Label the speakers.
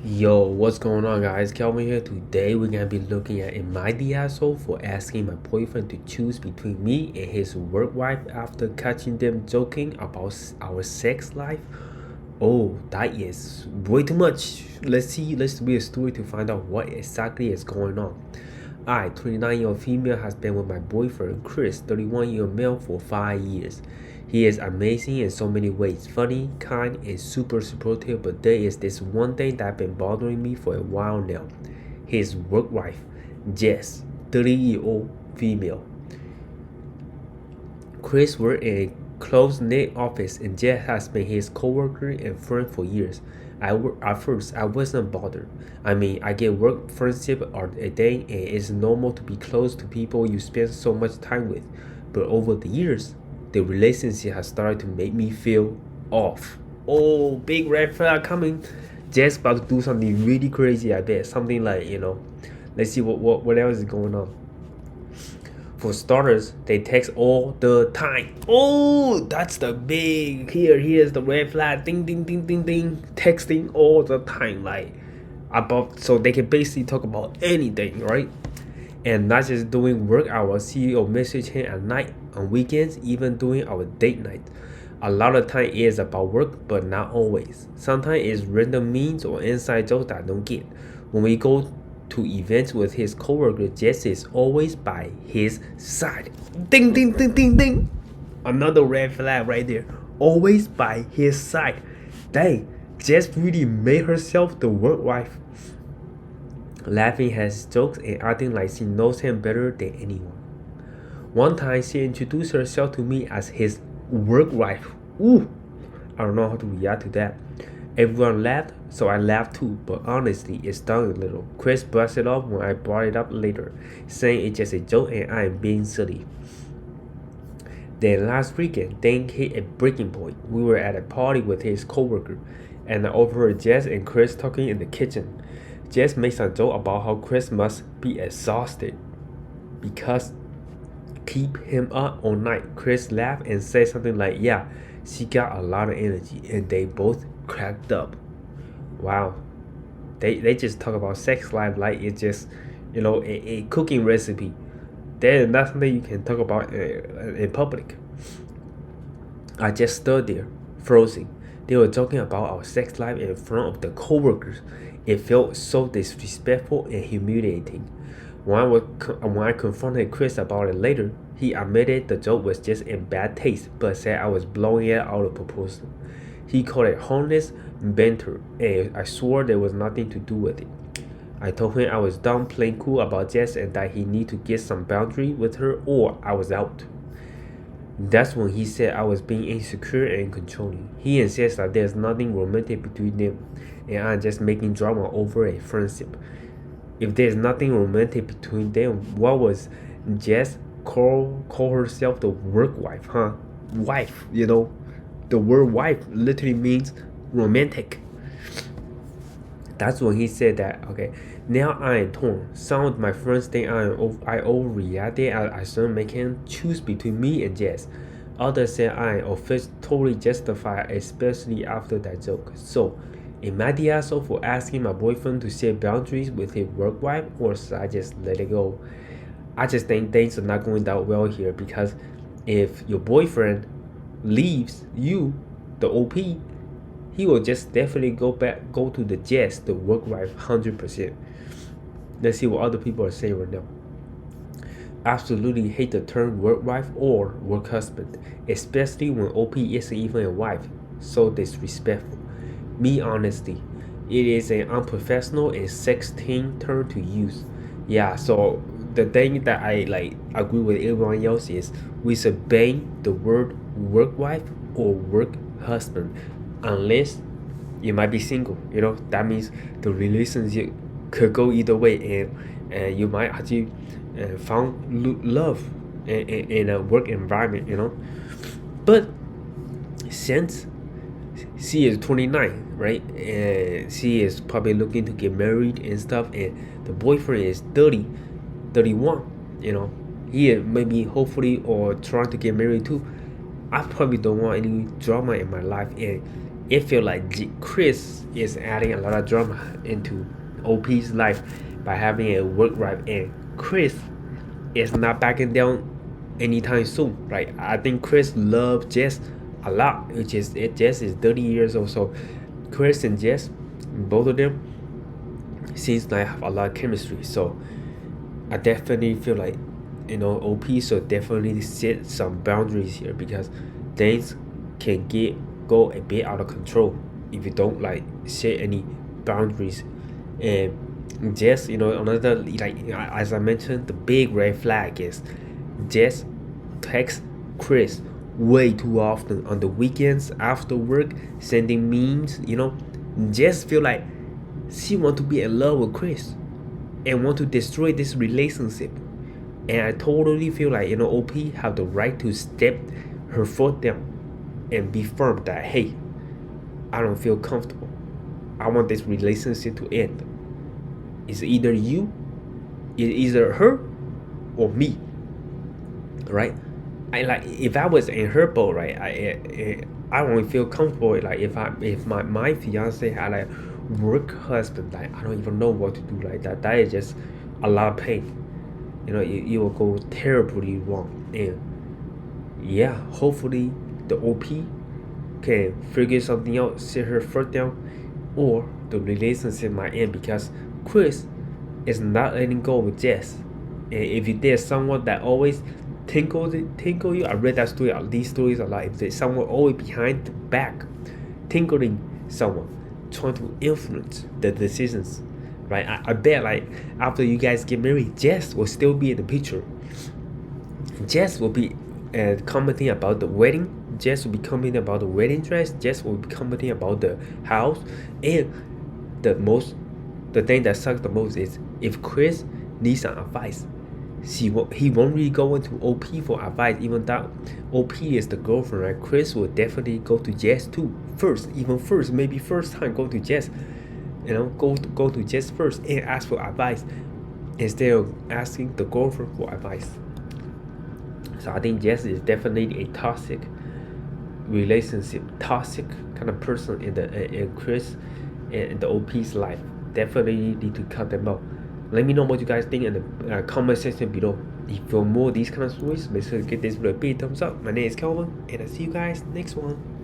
Speaker 1: Yo, what's going on, guys? Kelvin here. Today we're gonna be looking at am I the asshole for asking my boyfriend to choose between me and his work wife after catching them joking about our sex life? Oh, that is way too much. Let's read a story to find out what exactly is going on. I, 29-year-old female, has been with my boyfriend Chris, 31-year-old male, for 5 years. He is amazing in so many ways, funny, kind, and super supportive, but there is this one thing that's been bothering me for a while now. His work wife, Jess, 30-year-old female. Chris works in a close-knit office and Jess has been his coworker and friend for years. At first, I wasn't bothered. I mean, I get work friendship are a thing and it's normal to be close to people you spend so much time with. But over the years, the relationship has started to make me feel off. Oh, big red flag coming. Jess about to do something really crazy, I bet. Something like, let's see what else is going on. For starters, they text all the time. Oh, that's the big here's the red flag. Ding ding ding ding ding. Texting all the time, like about so they can basically talk about anything, right? And not just doing work hours. CEO message him at night, on weekends, even doing our date night. A lot of time is about work, but not always. Sometimes it's random memes or inside jokes that I don't get. When we go to events with his coworker, Jess is always by his side. Ding ding ding ding ding. Another red flag right there. Always by his side. Dang, Jess really made herself the work wife. Laughing at his jokes and acting like she knows him better than anyone. One time she introduced herself to me as his work wife. Ooh, I don't know how to react to that. Everyone laughed, so I laughed too, but honestly, it stung a little. Chris brushed it off when I brought it up later, saying it's just a joke and I am being silly. Then last weekend, things hit a breaking point. We were at a party with his coworker, and I overheard Jess and Chris talking in the kitchen. Jess makes a joke about how Chris must be exhausted because keep him up all night. Chris laughed and said something like, yeah, she got a lot of energy, and they both cracked up. Wow. They just talk about sex life like it's just, a cooking recipe. That is not something you can talk about in public. I just stood there, frozen. They were talking about our sex life in front of the coworkers. It felt so disrespectful and humiliating. When I confronted Chris about it later, he admitted the joke was just in bad taste, but said I was blowing it out of proportion. He called it harmless banter, and I swore there was nothing to do with it. I told him I was done playing cool about Jess and that he need to get some boundary with her or I was out. That's when he said I was being insecure and controlling. He insists that there's nothing romantic between them and I'm just making drama over a friendship. If there's nothing romantic between them, what was Jess call herself the work wife, huh? Wife, The word wife literally means romantic. That's when he said that, okay, now I am torn. Some of my friends think I overreacted. I shouldn't make him choose between me and Jess. Others say I am totally justified, especially after that joke. So, am I the asshole for asking my boyfriend to set boundaries with his work wife, or should I just let it go? I just think things are not going that well here because if your boyfriend leaves you, the OP, he will just definitely go to the Jess, the work wife, 100%. Let's see what other people are saying right now. Absolutely hate the term work wife or work husband, especially when OP isn't even a wife. So disrespectful. Me, honestly, it is an unprofessional and sexting term to use. Yeah, so the thing that I agree with everyone else is we should ban the word work wife or work husband unless you might be single. That means the relationship could go either way and you might actually found love in a work environment. But since she is 29, right, and she is probably looking to get married and stuff, and the boyfriend is 30, 31, he is maybe hopefully or trying to get married too. I probably don't want any drama in my life, and it feel like Chris is adding a lot of drama into OP's life by having a work life, and Chris is not backing down anytime soon, right? I think Chris loves Jess a lot, which is Jess is 30 years old, so Chris and Jess, both of them, seems like have a lot of chemistry. So I definitely feel like, OP should definitely set some boundaries here, because things can go a bit out of control if you don't like set any boundaries. And just, another, like, as I mentioned, the big red flag is just text Chris way too often on the weekends after work, sending memes. Just feel like she want to be in love with Chris and want to destroy this relationship. And I totally feel like, OP have the right to step her foot down and be firm that, hey, I don't feel comfortable. I want this relationship to end. It's either you, it's either her or me, right? I like, if I was in her boat, right? I won't feel comfortable. Like, if my fiance had a work husband, like, I don't even know what to do. Like that is just a lot of pain. It will go terribly wrong. And yeah, hopefully the OP can figure something out, sit her foot down, or the relationship might end, because Chris is not letting go with Jess. And if there's someone that always tinkle you, I read that story, these stories a lot. If there's someone always behind the back, tinkling someone, trying to influence the decisions, right? I bet, like, after you guys get married, Jess will still be in the picture. Jess will be commenting about the wedding. Jess will be commenting about the wedding dress. Jess will be commenting about the house. And the thing that sucks the most is, if Chris needs some advice, he won't really go into OP for advice, even though OP is the girlfriend, right? Chris will definitely go to Jess too, maybe first time go to Jess, go to Jess first and ask for advice, instead of asking the girlfriend for advice. So I think Jess is definitely a toxic relationship, toxic kind of person in Chris and the OP's life. Definitely need to cut them out. Let me know what you guys think in the comment section below. If you want more of these kind of stories, make sure to give this video a big thumbs up. My name is Calvin, and I'll see you guys next one.